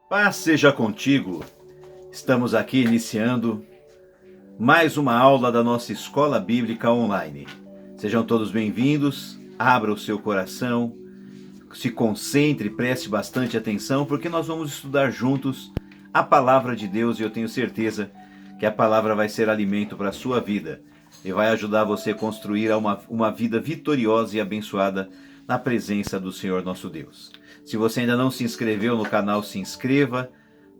Paz seja contigo. Estamos aqui iniciando mais uma aula da nossa Escola Bíblica Online. Sejam todos bem-vindos, abra o seu coração, se concentre, preste bastante atenção, porque nós vamos estudar juntos a Palavra de Deus e eu tenho certeza que a Palavra vai ser alimento para a sua vida e vai ajudar você a construir uma vida vitoriosa e abençoada na presença do Senhor nosso Deus. Se você ainda não se inscreveu no canal, se inscreva,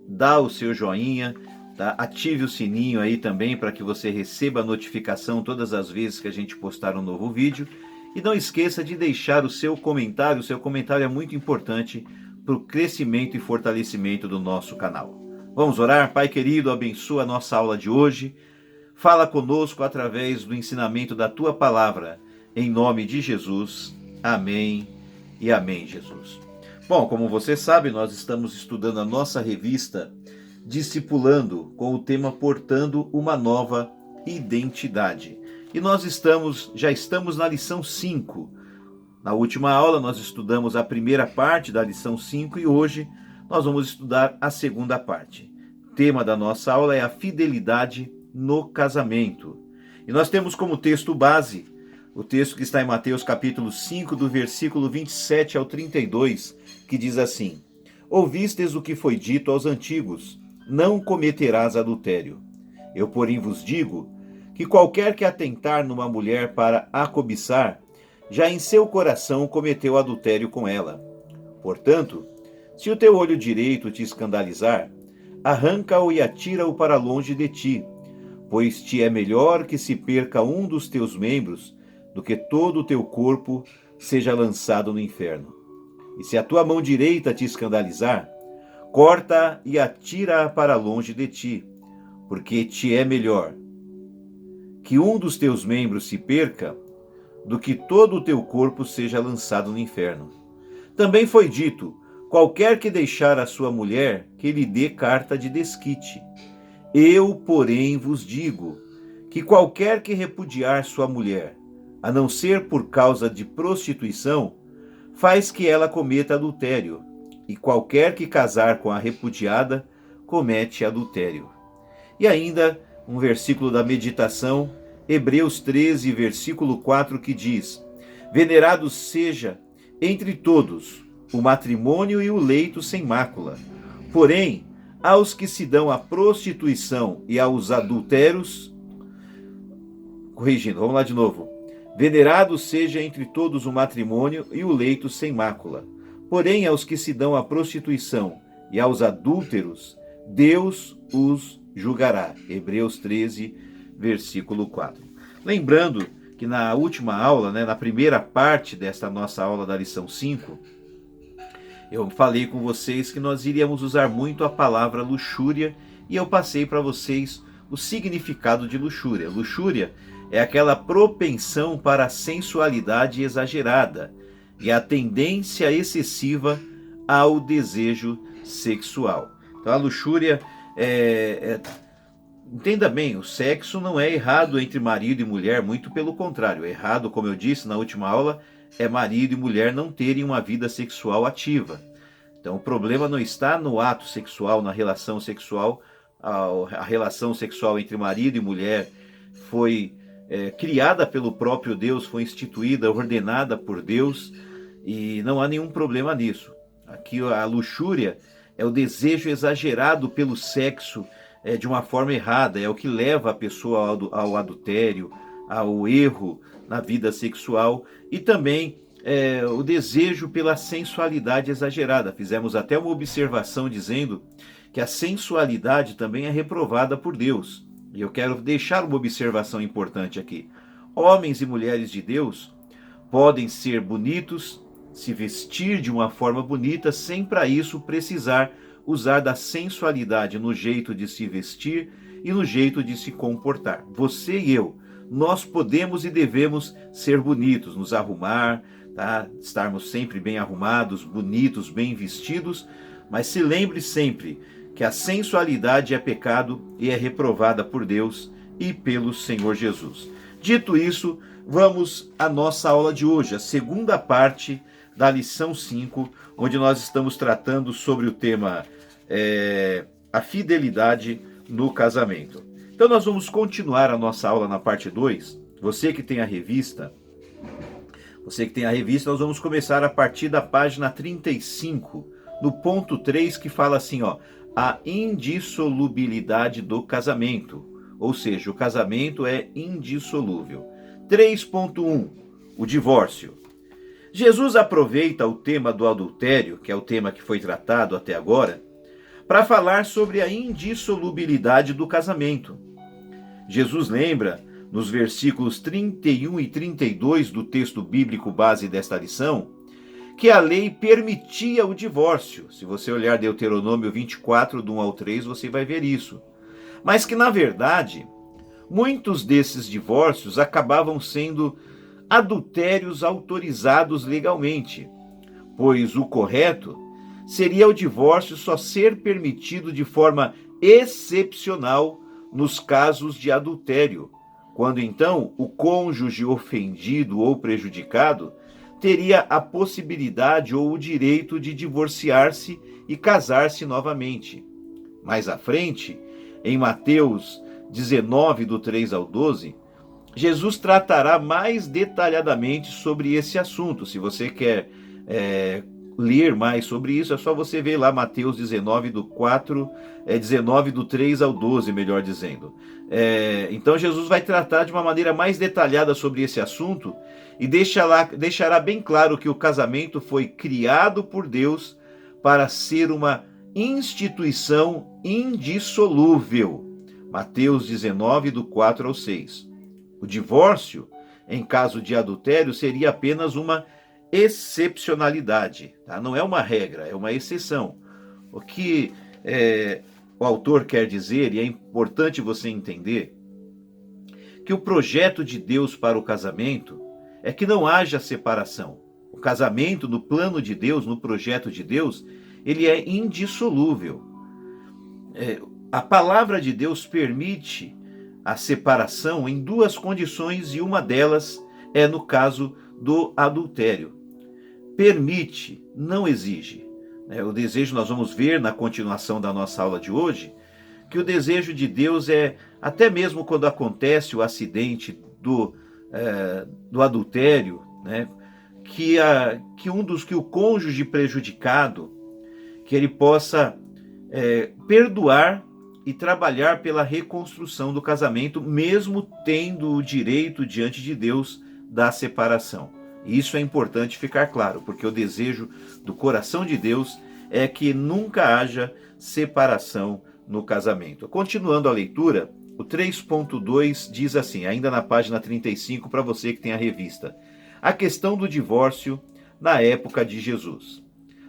dá o seu joinha, tá? Ative o sininho aí também para que você receba a notificação todas as vezes que a gente postar um novo vídeo. E não esqueça de deixar o seu comentário é muito importante para o crescimento e fortalecimento do nosso canal. Vamos orar? Pai querido, abençoa a nossa aula de hoje. Fala conosco através do ensinamento da Tua Palavra, em nome de Jesus. Amém e amém, Jesus. Bom, como você sabe, nós estamos estudando a nossa revista Discipulando, com o tema Portando uma Nova Identidade. E nós já estamos na lição 5. Na última aula nós estudamos a primeira parte da lição 5 e hoje nós vamos estudar a segunda parte. O tema da nossa aula é a fidelidade no casamento. E nós temos como texto base o texto que está em Mateus capítulo 5, do versículo 27 ao 32, que diz assim: Ouvistes o que foi dito aos antigos, não cometerás adultério. Eu, porém, vos digo que qualquer que atentar numa mulher para a cobiçar, já em seu coração cometeu adultério com ela. Portanto, se o teu olho direito te escandalizar, arranca-o e atira-o para longe de ti, pois te é melhor que se perca um dos teus membros do que todo o teu corpo seja lançado no inferno. E se a tua mão direita te escandalizar, corta e atira-a para longe de ti, porque te é melhor que um dos teus membros se perca do que todo o teu corpo seja lançado no inferno. Também foi dito: qualquer que deixar a sua mulher, que lhe dê carta de desquite. Eu, porém, vos digo que qualquer que repudiar sua mulher, a não ser por causa de prostituição, faz que ela cometa adultério, e qualquer que casar com a repudiada, comete adultério. E ainda um versículo da meditação, Hebreus 13, versículo 4, que diz: Venerado seja entre todos o matrimônio e o leito sem mácula. Porém, aos que se dão à prostituição e aos adultérios... Corrigindo, vamos lá de novo. Venerado seja entre todos o matrimônio e o leito sem mácula. Porém, aos que se dão à prostituição e aos adúlteros, Deus os julgará. Hebreus 13, versículo 4. Lembrando que na última aula, na primeira parte desta nossa aula da lição 5, eu falei com vocês que nós iríamos usar muito a palavra luxúria e eu passei para vocês o significado de luxúria. Luxúria é aquela propensão para a sensualidade exagerada e a tendência excessiva ao desejo sexual. Então a luxúria entenda bem, o sexo não é errado entre marido e mulher, muito pelo contrário. Errado, como eu disse na última aula, é marido e mulher não terem uma vida sexual ativa. Então o problema não está no ato sexual, na relação sexual. A relação sexual entre marido e mulher foi criada pelo próprio Deus, foi instituída, ordenada por Deus, e não há nenhum problema nisso. Aqui a luxúria é o desejo exagerado pelo sexo de uma forma errada, é o que leva a pessoa ao adultério, ao erro na vida sexual, e também o desejo pela sensualidade exagerada. Fizemos até uma observação dizendo que a sensualidade também é reprovada por Deus. E eu quero deixar uma observação importante aqui. Homens e mulheres de Deus podem ser bonitos, se vestir de uma forma bonita, sem para isso precisar usar da sensualidade no jeito de se vestir e no jeito de se comportar. Você e eu, nós podemos e devemos ser bonitos, nos arrumar, tá? Estarmos sempre bem arrumados, bonitos, bem vestidos, mas se lembre sempre que a sensualidade é pecado e é reprovada por Deus e pelo Senhor Jesus. Dito isso, vamos à nossa aula de hoje, a segunda parte da lição 5, onde nós estamos tratando sobre o tema a fidelidade no casamento. Então nós vamos continuar a nossa aula na parte 2. Você que tem a revista, nós vamos começar a partir da página 35, no ponto 3, que fala assim, a indissolubilidade do casamento. Ou seja, o casamento é indissolúvel. 3.1, o divórcio. Jesus aproveita o tema do adultério, que é o tema que foi tratado até agora, para falar sobre a indissolubilidade do casamento. Jesus lembra, nos versículos 31 e 32 do texto bíblico base desta lição, que a lei permitia o divórcio. Se você olhar Deuteronômio 24, do 1 ao 3, você vai ver isso. Mas que, na verdade, muitos desses divórcios acabavam sendo adultérios autorizados legalmente, pois o correto seria o divórcio só ser permitido de forma excepcional nos casos de adultério, quando então o cônjuge ofendido ou prejudicado teria a possibilidade ou o direito de divorciar-se e casar-se novamente. Mais à frente, em Mateus 19, do 3 ao 12, Jesus tratará mais detalhadamente sobre esse assunto. Se você quer ler mais sobre isso, é só você ver lá Mateus 19, do 3 ao 12, melhor dizendo. Então Jesus vai tratar de uma maneira mais detalhada sobre esse assunto e deixará bem claro que o casamento foi criado por Deus para ser uma instituição indissolúvel. Mateus 19, do 4 ao 6. O divórcio, em caso de adultério, seria apenas uma excepcionalidade, tá? Não é uma regra, é uma exceção. O que o autor quer dizer, e é importante você entender, que o projeto de Deus para o casamento é que não haja separação. O casamento, no plano de Deus, no projeto de Deus, ele é indissolúvel. A palavra de Deus permite a separação em duas condições, e uma delas é no caso do adultério. Permite, não exige. O desejo, nós vamos ver na continuação da nossa aula de hoje, que o desejo de Deus é, até mesmo quando acontece o acidente do adultério, que o cônjuge prejudicado, que ele possa perdoar e trabalhar pela reconstrução do casamento, mesmo tendo o direito diante de Deus da separação. Isso é importante ficar claro, porque o desejo do coração de Deus é que nunca haja separação no casamento. Continuando a leitura, o 3.2 diz assim, ainda na página 35, para você que tem a revista: a questão do divórcio na época de Jesus.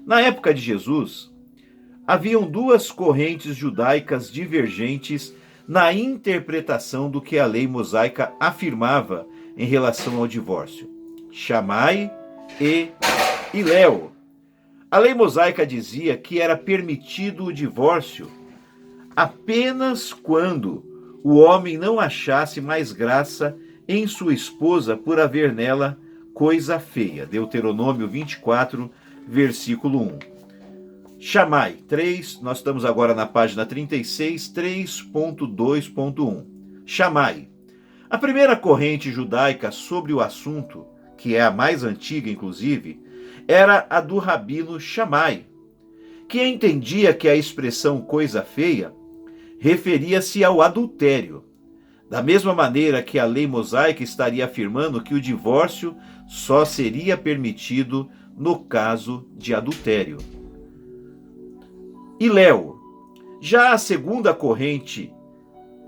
Na época de Jesus, haviam duas correntes judaicas divergentes na interpretação do que a lei mosaica afirmava em relação ao divórcio: Shammai e Hilel. A lei mosaica dizia que era permitido o divórcio apenas quando o homem não achasse mais graça em sua esposa por haver nela coisa feia. Deuteronômio 24, versículo 1. Shammai 3, nós estamos agora na página 36, 3.2.1. Shammai. A primeira corrente judaica sobre o assunto, que é a mais antiga inclusive, era a do rabino Shammai, que entendia que a expressão coisa feia referia-se ao adultério, da mesma maneira que a lei mosaica estaria afirmando que o divórcio só seria permitido no caso de adultério. Hilel. Já a segunda corrente,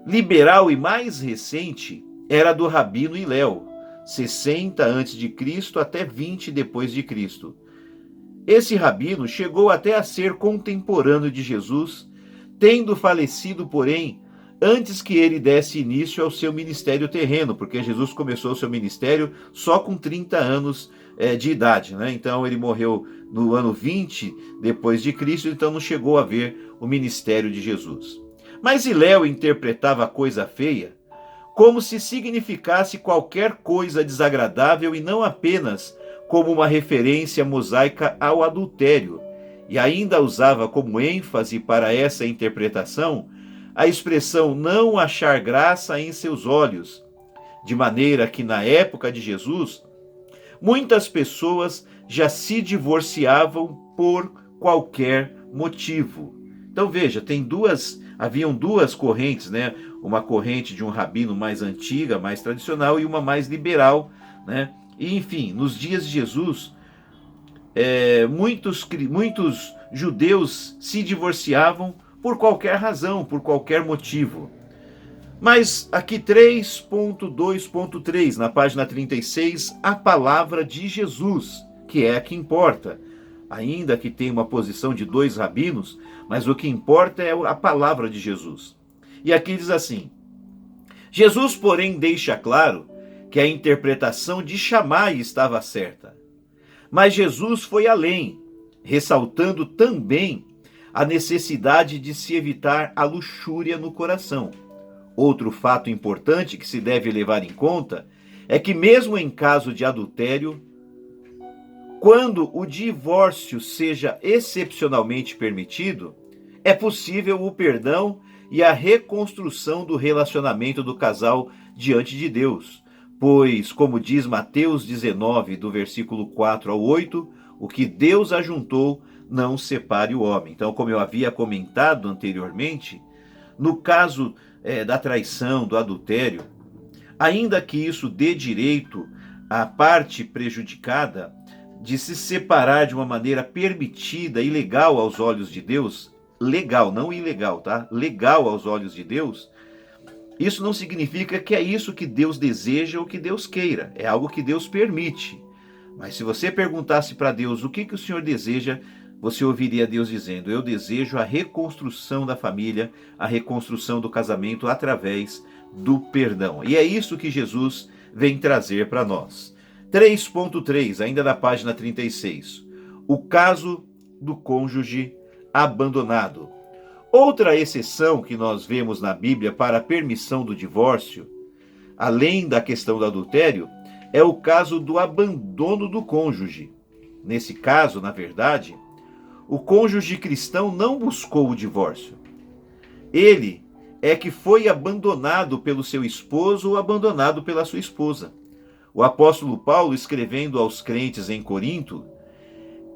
liberal e mais recente, era do rabino Hilel, 60 a.C. até 20 depois de Cristo. Esse rabino chegou até a ser contemporâneo de Jesus, tendo falecido, porém, antes que ele desse início ao seu ministério terreno, porque Jesus começou o seu ministério só com 30 anos de idade, Então ele morreu no ano 20 depois de Cristo, então não chegou a ver o ministério de Jesus. Mas Hilel interpretava a coisa feia como se significasse qualquer coisa desagradável e não apenas como uma referência mosaica ao adultério, e ainda usava como ênfase para essa interpretação a expressão não achar graça em seus olhos, de maneira que na época de Jesus, muitas pessoas já se divorciavam por qualquer motivo. Então veja, haviam duas correntes, né? Uma corrente de um rabino mais antiga, mais tradicional, e uma mais liberal, né? E enfim, nos dias de Jesus, muitos judeus se divorciavam por qualquer razão, por qualquer motivo. Mas aqui 3.2.3, na página 36, a palavra de Jesus, que é a que importa. Ainda que tenha uma posição de dois rabinos, mas o que importa é a palavra de Jesus. E aqui diz assim: Jesus, porém, deixa claro que a interpretação de Shammai estava certa. Mas Jesus foi além, ressaltando também a necessidade de se evitar a luxúria no coração. Outro fato importante que se deve levar em conta é que mesmo em caso de adultério, quando o divórcio seja excepcionalmente permitido, é possível o perdão e a reconstrução do relacionamento do casal diante de Deus. Pois, como diz Mateus 19, do versículo 4 ao 8, o que Deus ajuntou, não separe o homem. Então, como eu havia comentado anteriormente, no caso da traição, do adultério, ainda que isso dê direito à parte prejudicada de se separar de uma maneira permitida e legal aos olhos de Deus, legal, não ilegal, tá? Legal aos olhos de Deus, isso não significa que é isso que Deus deseja ou que Deus queira. É algo que Deus permite. Mas se você perguntasse para Deus o que o Senhor deseja, você ouviria Deus dizendo: eu desejo a reconstrução da família, a reconstrução do casamento através do perdão. E é isso que Jesus vem trazer para nós. 3.3, ainda na página 36. O caso do cônjuge abandonado. Outra exceção que nós vemos na Bíblia para a permissão do divórcio, além da questão do adultério, é o caso do abandono do cônjuge. Nesse caso, na verdade, o cônjuge cristão não buscou o divórcio. Ele é que foi abandonado pelo seu esposo ou abandonado pela sua esposa. O apóstolo Paulo, escrevendo aos crentes em Corinto,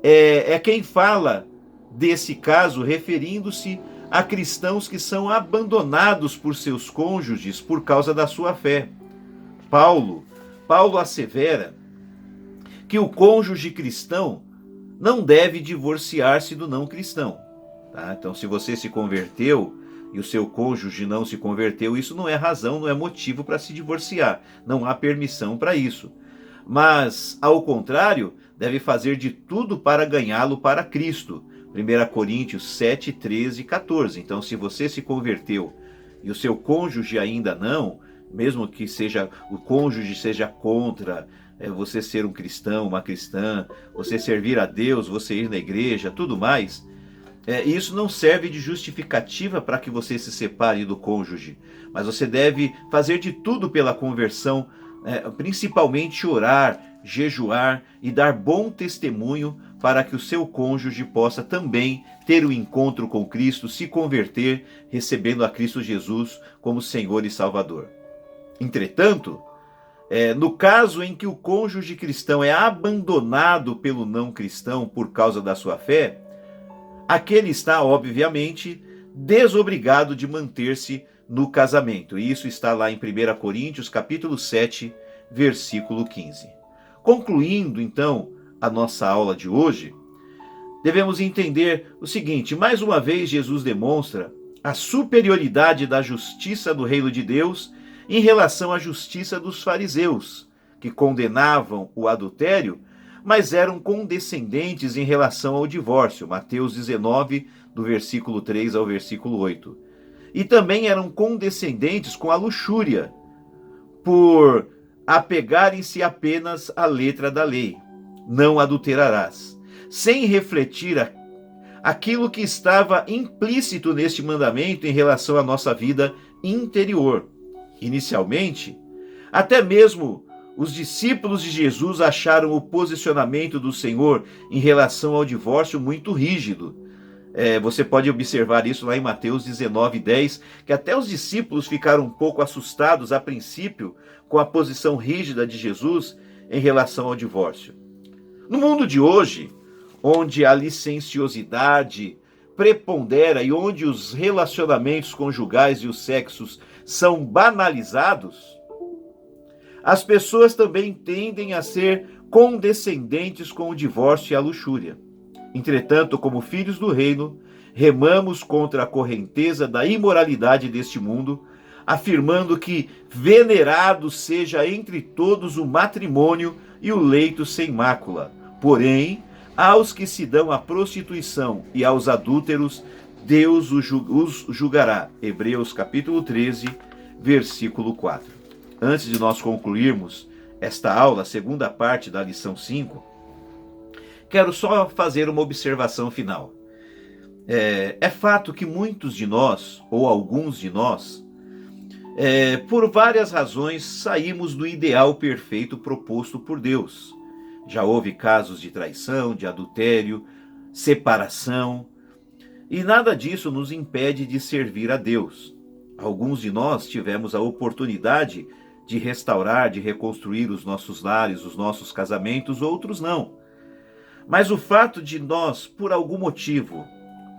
é quem fala desse caso, referindo-se a cristãos que são abandonados por seus cônjuges por causa da sua fé. Paulo assevera que o cônjuge cristão não deve divorciar-se do não cristão. Tá? Então, se você se converteu e o seu cônjuge não se converteu, isso não é razão, não é motivo para se divorciar. Não há permissão para isso. Mas, ao contrário, deve fazer de tudo para ganhá-lo para Cristo. 1 Coríntios 7, 13 e 14. Então, se você se converteu e o seu cônjuge ainda não, mesmo que o cônjuge seja contra você ser um cristão, uma cristã, você servir a Deus, você ir na igreja, tudo mais, isso não serve de justificativa para que você se separe do cônjuge. Mas você deve fazer de tudo pela conversão, principalmente orar, jejuar e dar bom testemunho para que o seu cônjuge possa também ter o encontro com Cristo, se converter, recebendo a Cristo Jesus como Senhor e Salvador. Entretanto, no caso em que o cônjuge cristão é abandonado pelo não cristão por causa da sua fé, aquele está, obviamente, desobrigado de manter-se no casamento. E isso está lá em 1 Coríntios, capítulo 7, versículo 15. Concluindo, então, a nossa aula de hoje, devemos entender o seguinte: mais uma vez Jesus demonstra a superioridade da justiça do reino de Deus em relação à justiça dos fariseus, que condenavam o adultério, mas eram condescendentes em relação ao divórcio. Mateus 19, do versículo 3 ao versículo 8. E também eram condescendentes com a luxúria, por apegarem-se apenas à letra da lei: não adulterarás, sem refletir aquilo que estava implícito neste mandamento em relação à nossa vida interior. Inicialmente, até mesmo Os discípulos de Jesus acharam o posicionamento do Senhor em relação ao divórcio muito rígido. Você pode observar isso lá em Mateus 19:10, que até os discípulos ficaram um pouco assustados a princípio com a posição rígida de Jesus em relação ao divórcio. No mundo de hoje, onde a licenciosidade prepondera e onde os relacionamentos conjugais e os sexos são banalizados, as pessoas também tendem a ser condescendentes com o divórcio e a luxúria. Entretanto, como filhos do reino, remamos contra a correnteza da imoralidade deste mundo, afirmando que venerado seja entre todos o matrimônio e o leito sem mácula. Porém, aos que se dão à prostituição e aos adúlteros, Deus os julgará. Hebreus capítulo 13, versículo 4. Antes de nós concluirmos esta aula, a segunda parte da lição 5, quero só fazer uma observação final. É fato que muitos de nós, ou alguns de nós, por várias razões, saímos do ideal perfeito proposto por Deus. Já houve casos de traição, de adultério, separação, e nada disso nos impede de servir a Deus. Alguns de nós tivemos a oportunidade de restaurar, de reconstruir os nossos lares, os nossos casamentos, outros não. Mas o fato de nós, por algum motivo,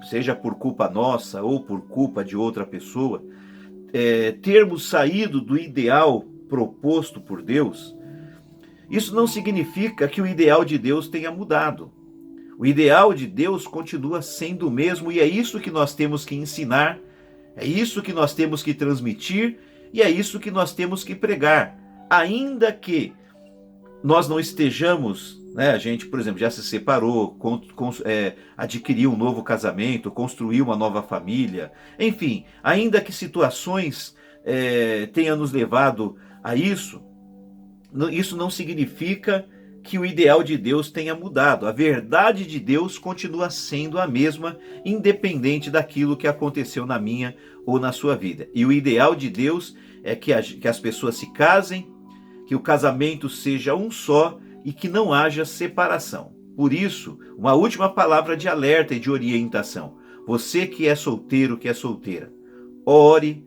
seja por culpa nossa ou por culpa de outra pessoa, termos saído do ideal proposto por Deus, isso não significa que o ideal de Deus tenha mudado. O ideal de Deus continua sendo o mesmo e é isso que nós temos que ensinar, é isso que nós temos que transmitir e é isso que nós temos que pregar. Ainda que nós não estejamos, a gente, por exemplo, já se separou, adquiriu um novo casamento, construiu uma nova família, enfim, ainda que situações tenham nos levado a isso, isso não significa que o ideal de Deus tenha mudado. A verdade de Deus continua sendo a mesma, independente daquilo que aconteceu na minha ou na sua vida. E o ideal de Deus é que as pessoas se casem, que o casamento seja um só e que não haja separação. Por isso, uma última palavra de alerta e de orientação. Você que é solteiro, que é solteira, ore,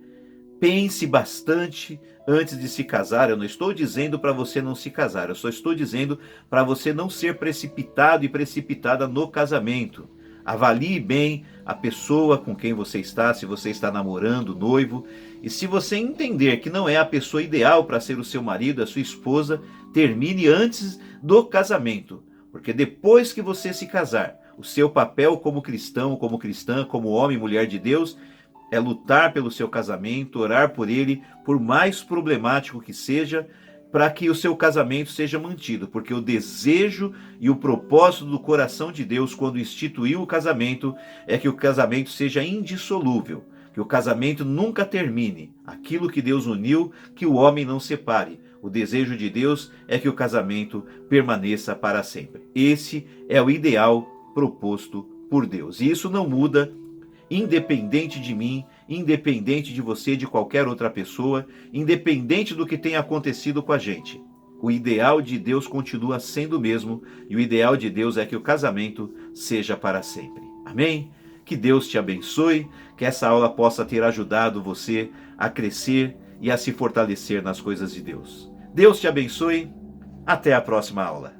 pense bastante antes de se casar. Eu não estou dizendo para você não se casar, eu só estou dizendo para você não ser precipitado e precipitada no casamento. Avalie bem a pessoa com quem você está, se você está namorando, noivo, e se você entender que não é a pessoa ideal para ser o seu marido, a sua esposa, termine antes do casamento, porque depois que você se casar, o seu papel como cristão, como cristã, como homem e mulher de Deus, é lutar pelo seu casamento, orar por ele, por mais problemático que seja, para que o seu casamento seja mantido, porque o desejo e o propósito do coração de Deus quando instituiu o casamento é que o casamento seja indissolúvel, que o casamento nunca termine. Aquilo que Deus uniu, que o homem não separe. O desejo de Deus é que o casamento permaneça para sempre. Esse é o ideal proposto por Deus. E isso não muda, independente de mim, independente de você, de qualquer outra pessoa, independente do que tenha acontecido com a gente. O ideal de Deus continua sendo o mesmo e o ideal de Deus é que o casamento seja para sempre. Amém? Que Deus te abençoe, que essa aula possa ter ajudado você a crescer e a se fortalecer nas coisas de Deus. Deus te abençoe. Até a próxima aula.